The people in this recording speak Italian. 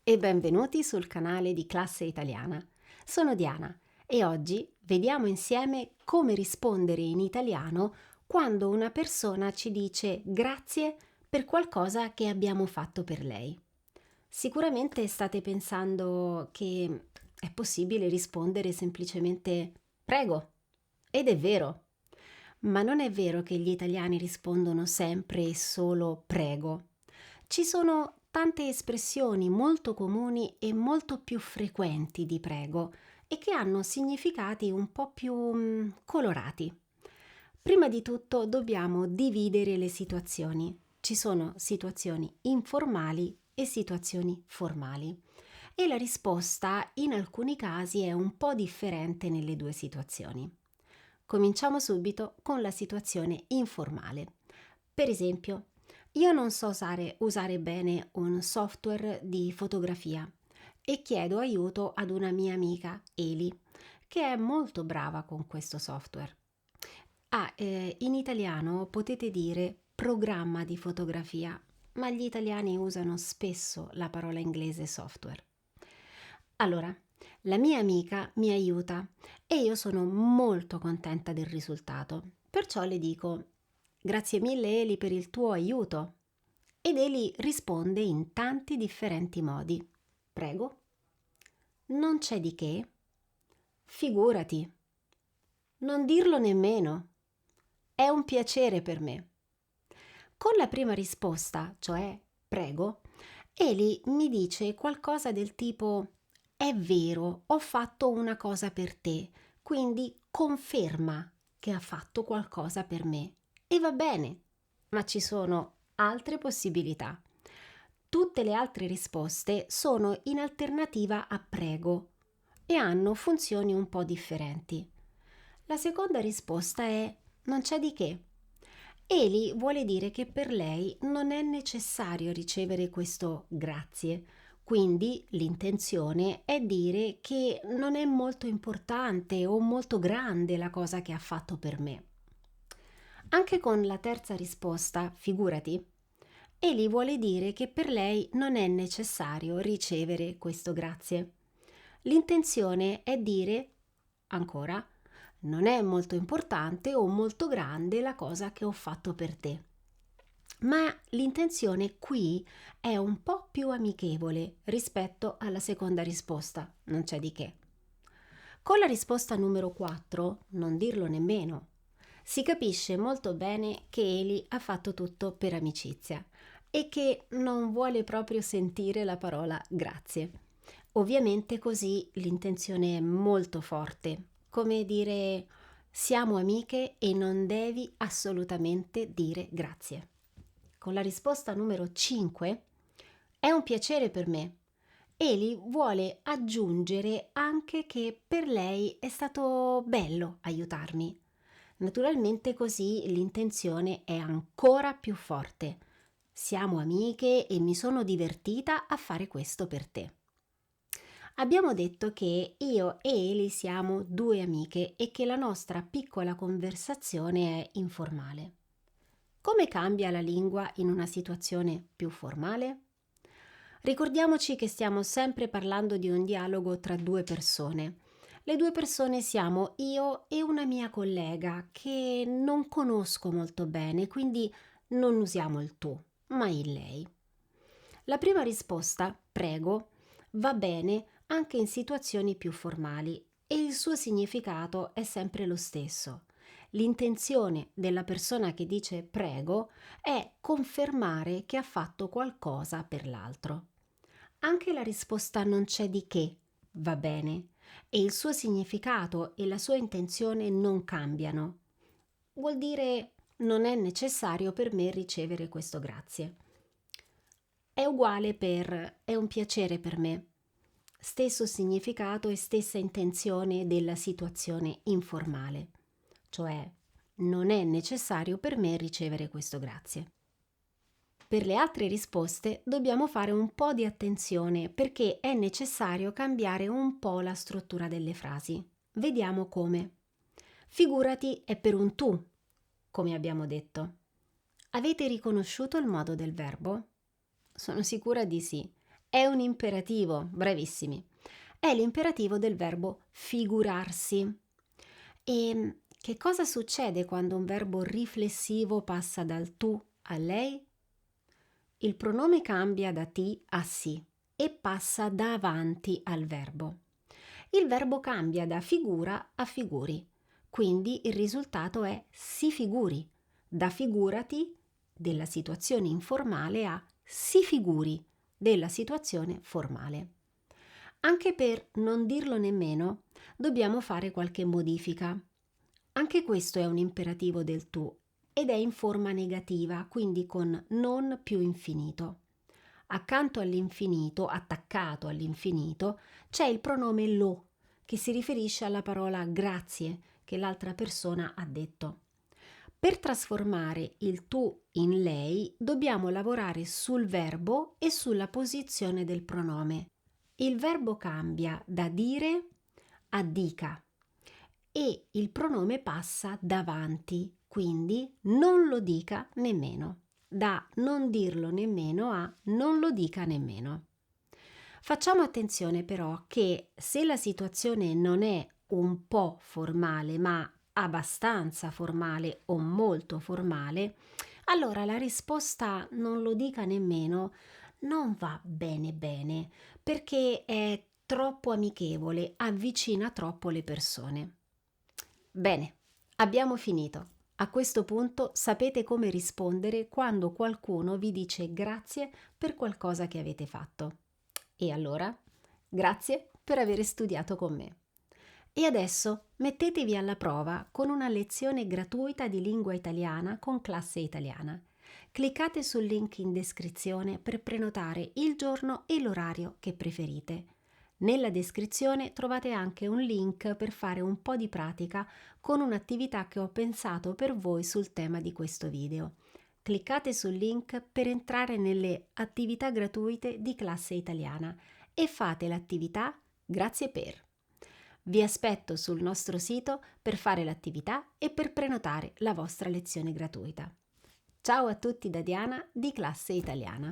e benvenuti sul canale di Classe Italiana. Sono Diana e oggi vediamo insieme come rispondere in italiano quando una persona ci dice grazie per qualcosa che abbiamo fatto per lei. Sicuramente state pensando che è possibile rispondere semplicemente prego, ed è vero. Ma non è vero che gli italiani rispondono sempre e solo prego. Ci sono tante espressioni molto comuni e molto più frequenti di prego e che hanno significati un po' più colorati. Prima di tutto dobbiamo dividere le situazioni. Ci sono situazioni informali e situazioni formali e la risposta in alcuni casi è un po' differente nelle due situazioni. Cominciamo subito con la situazione informale. Per esempio, io non so usare bene un software di fotografia e chiedo aiuto ad una mia amica, Eli, che è molto brava con questo software. In italiano potete dire programma di fotografia, ma gli italiani usano spesso la parola inglese software. Allora, la mia amica mi aiuta e io sono molto contenta del risultato. Perciò le dico: grazie mille Eli per il tuo aiuto. Ed Eli risponde in tanti differenti modi. Prego. Non c'è di che. Figurati. Non dirlo nemmeno. È un piacere per me. Con la prima risposta, cioè prego, Eli mi dice qualcosa del tipo: è vero, ho fatto una cosa per te, quindi conferma che ha fatto qualcosa per me. E va bene, ma ci sono altre possibilità. Tutte le altre risposte sono in alternativa a prego e hanno funzioni un po' differenti. La seconda risposta è non c'è di che. Eli vuole dire che per lei non è necessario ricevere questo grazie, quindi l'intenzione è dire che non è molto importante o molto grande la cosa che ha fatto per me. Anche con la terza risposta, figurati, Eli vuole dire che per lei non è necessario ricevere questo grazie. L'intenzione è dire, ancora, non è molto importante o molto grande la cosa che ho fatto per te. Ma l'intenzione qui è un po' più amichevole rispetto alla seconda risposta, non c'è di che. Con la risposta numero 4, non dirlo nemmeno, si capisce molto bene che Eli ha fatto tutto per amicizia e che non vuole proprio sentire la parola grazie. Ovviamente così l'intenzione è molto forte, come dire siamo amiche e non devi assolutamente dire grazie. Con la risposta numero 5 è un piacere per me. Eli vuole aggiungere anche che per lei è stato bello aiutarmi. Naturalmente così l'intenzione è ancora più forte. Siamo amiche e mi sono divertita a fare questo per te. Abbiamo detto che io e Eli siamo due amiche e che la nostra piccola conversazione è informale. Come cambia la lingua in una situazione più formale? Ricordiamoci che stiamo sempre parlando di un dialogo tra due persone. Le due persone siamo io e una mia collega che non conosco molto bene, quindi non usiamo il tu, ma il lei. La prima risposta, prego, va bene anche in situazioni più formali e il suo significato è sempre lo stesso. L'intenzione della persona che dice prego è confermare che ha fatto qualcosa per l'altro. Anche la risposta non c'è di che va bene e il suo significato e la sua intenzione non cambiano. Vuol dire non è necessario per me ricevere questo grazie. È uguale per è un piacere per me. Stesso significato e stessa intenzione della situazione informale, cioè non è necessario per me ricevere questo grazie. Per le altre risposte dobbiamo fare un po' di attenzione perché è necessario cambiare un po' la struttura delle frasi. Vediamo come. Figurati è per un tu, come abbiamo detto. Avete riconosciuto il modo del verbo? Sono sicura di sì. È un imperativo, bravissimi. È l'imperativo del verbo figurarsi. E che cosa succede quando un verbo riflessivo passa dal tu a lei? Il pronome cambia da ti a si e passa davanti al verbo. Il verbo cambia da figura a figuri, quindi il risultato è si figuri, da figurati della situazione informale a si figuri della situazione formale. Anche per non dirlo nemmeno, dobbiamo fare qualche modifica. Anche questo è un imperativo del tu ed è in forma negativa, quindi con non più infinito. Accanto all'infinito, attaccato all'infinito, c'è il pronome lo, che si riferisce alla parola grazie che l'altra persona ha detto. Per trasformare il tu in lei dobbiamo lavorare sul verbo e sulla posizione del pronome. Il verbo cambia da dire a dica e il pronome passa davanti, quindi non lo dica nemmeno. Da non dirlo nemmeno a non lo dica nemmeno. Facciamo attenzione però che se la situazione non è un po' formale, ma abbastanza formale o molto formale, allora la risposta non lo dica nemmeno non va bene bene, perché è troppo amichevole, avvicina troppo le persone. Bene, abbiamo finito. A questo punto sapete come rispondere quando qualcuno vi dice grazie per qualcosa che avete fatto. E allora, grazie per aver studiato con me. E adesso mettetevi alla prova con una lezione gratuita di lingua italiana con classe italiana. Cliccate sul link in descrizione per prenotare il giorno e l'orario che preferite. Nella descrizione trovate anche un link per fare un po' di pratica con un'attività che ho pensato per voi sul tema di questo video. Cliccate sul link per entrare nelle attività gratuite di classe italiana e fate l'attività Grazie per. Vi aspetto sul nostro sito per fare l'attività e per prenotare la vostra lezione gratuita. Ciao a tutti da Diana di classe italiana.